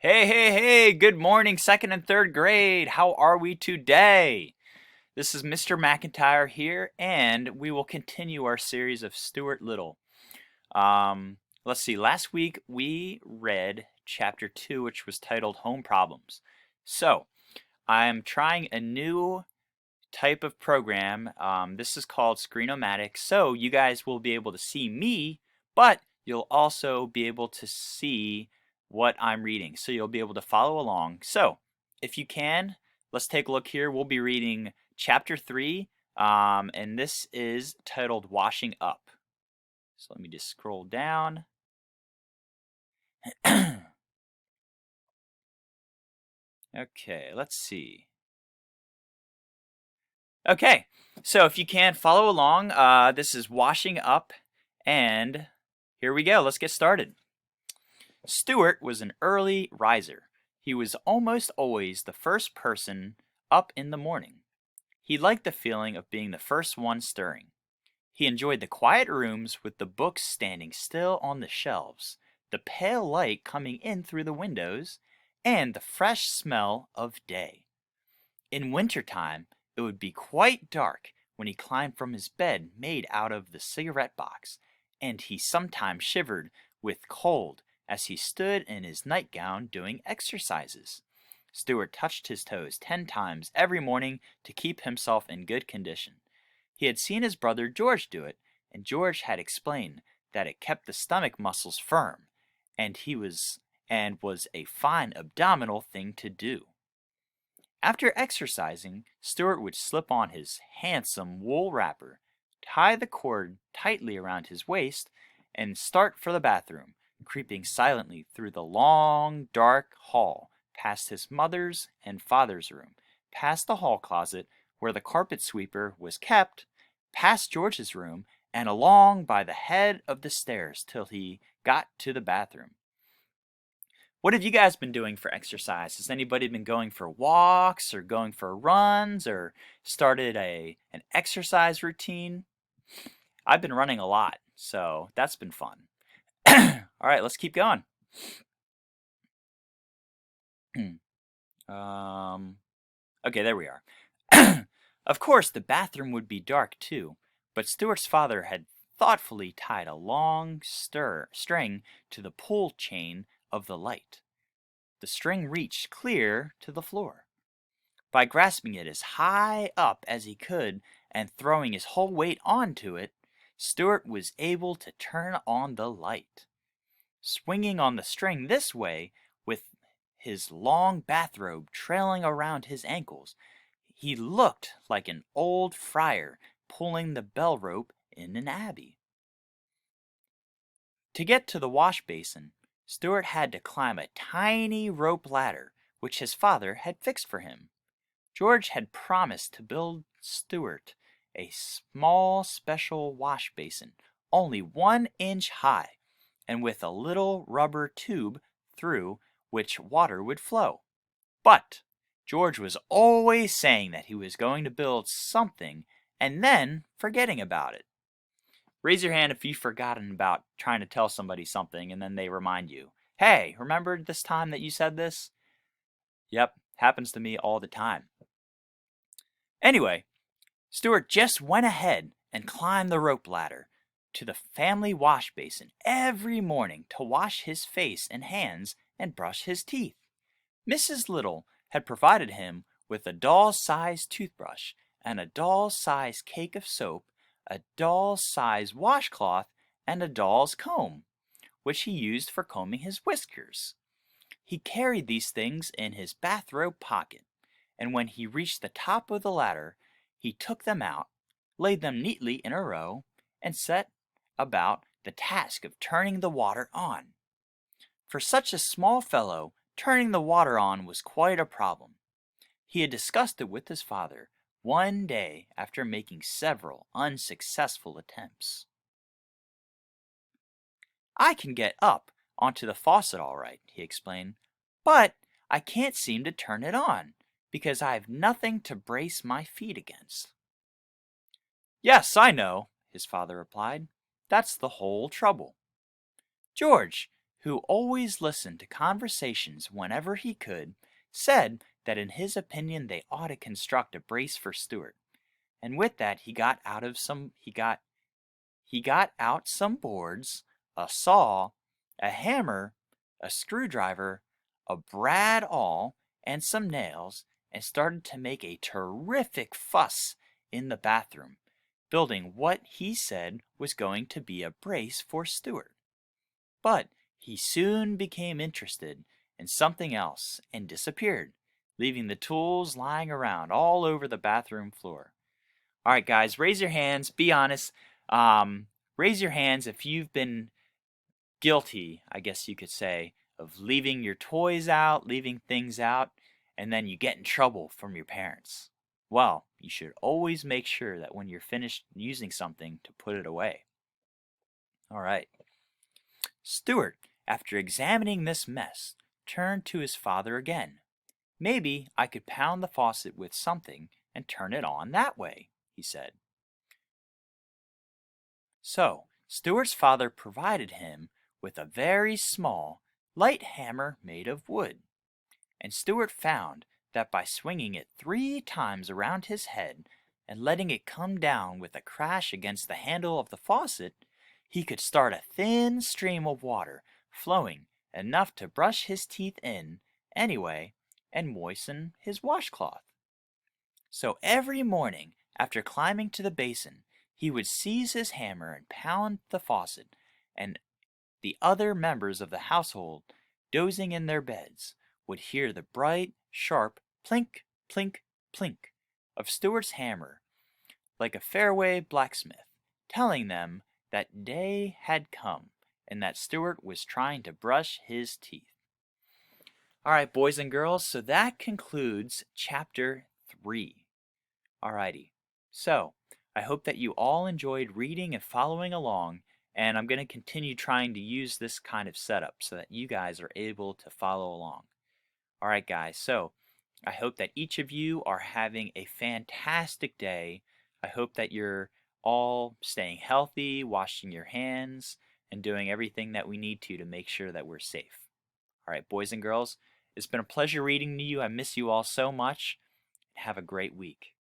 Hey, hey, hey, good morning, second and third grade. How are we today? This is Mr. MacIntyre here, and we will continue our series of Stuart Little. Let's see, last week we read chapter 2, which was titled Home Problems. So, I'm trying a new type of program. This is called Screenomatic, so you guys will be able to see me, but you'll also be able to see what I'm reading. So you'll be able to follow along. So if you can, let's take a look here. We'll be reading chapter 3, and this is titled Washing Up. So let me just scroll down. Okay, let's see. Okay, so if you can follow along, this is Washing Up, and here we go. Let's get started. Stuart was an early riser. He was almost always the first person up in the morning. He liked the feeling of being the first one stirring. He enjoyed the quiet rooms with the books standing still on the shelves, the pale light coming in through the windows, and the fresh smell of day. In winter time, it would be quite dark when he climbed from his bed made out of the cigarette box, and he sometimes shivered with cold as he stood in his nightgown doing exercises. Stuart touched his toes 10 times every morning to keep himself in good condition. He had seen his brother George do it, and George had explained that it kept the stomach muscles firm, and was a fine abdominal thing to do. After exercising, Stuart would slip on his handsome wool wrapper, tie the cord tightly around his waist, and start for the bathroom, creeping silently through the long, dark hall, past his mother's and father's room, past the hall closet where the carpet sweeper was kept, past George's room, and along by the head of the stairs till he got to the bathroom. What have you guys been doing for exercise? Has anybody been going for walks or going for runs or started an exercise routine? I've been running a lot, so that's been fun. All right, let's keep going. Okay, there we are. Of course, the bathroom would be dark too, but Stuart's father had thoughtfully tied a long string to the pull chain of the light. The string reached clear to the floor. By grasping it as high up as he could and throwing his whole weight onto it, Stuart was able to turn on the light. Swinging on the string this way, with his long bathrobe trailing around his ankles, he looked like an old friar pulling the bell rope in an abbey. To get to the wash basin, Stuart had to climb a tiny rope ladder which his father had fixed for him. George had promised to build Stuart a small special wash basin, only 1 inch high, and with a little rubber tube through which water would flow. But George was always saying that he was going to build something and then forgetting about it. Raise your hand if you've forgotten about trying to tell somebody something and then they remind you. Hey, remember this time that you said this? Yep, happens to me all the time. Anyway, Stuart just went ahead and climbed the rope ladder to the family wash basin every morning to wash his face and hands and brush his teeth. Mrs. Little had provided him with a doll-sized toothbrush and a doll-sized cake of soap, a doll-sized washcloth, and a doll's comb, which he used for combing his whiskers. He carried these things in his bathrobe pocket, and when he reached the top of the ladder, he took them out, laid them neatly in a row, and set about the task of turning the water on. For such a small fellow, turning the water on was quite a problem. He had discussed it with his father one day after making several unsuccessful attempts. "I can get up onto the faucet all right," he explained, "but I can't seem to turn it on because I have nothing to brace my feet against." "Yes, I know," his father replied. "That's the whole trouble. George, who always listened to conversations whenever he could, said that in his opinion they ought to construct a brace for Stuart. And with that he got out some boards, a saw, a hammer, a screwdriver, a brad awl, and some nails, and started to make a terrific fuss in the bathroom, building what he said was going to be a brace for Stuart. But he soon became interested in something else and disappeared, leaving the tools lying around all over the bathroom floor. All right, guys, raise your hands. Be honest. Raise your hands if you've been guilty, I guess you could say, of leaving your toys out, leaving things out, and then you get in trouble from your parents. Well, you should always make sure that when you're finished using something to put it away. All right. Stuart, after examining this mess, turned to his father again. Maybe I could pound the faucet with something and turn it on that way, he said. So, Stuart's father provided him with a very small, light hammer made of wood, and Stuart found that by swinging it 3 times around his head and letting it come down with a crash against the handle of the faucet, he could start a thin stream of water flowing enough to brush his teeth in anyway and moisten his washcloth. So every morning, after climbing to the basin, he would seize his hammer and pound the faucet, and the other members of the household, dozing in their beds, would hear the bright, sharp plink, plink, plink of Stuart's hammer, like a fairway blacksmith, telling them that day had come and that Stuart was trying to brush his teeth. All right, boys and girls, so that concludes chapter 3. Alrighty, so I hope that you all enjoyed reading and following along, and I'm going to continue trying to use this kind of setup so that you guys are able to follow along. Alright guys, so I hope that each of you are having a fantastic day. I hope that you're all staying healthy, washing your hands, and doing everything that we need to make sure that we're safe. Alright, boys and girls, it's been a pleasure reading to you. I miss you all so much. Have a great week.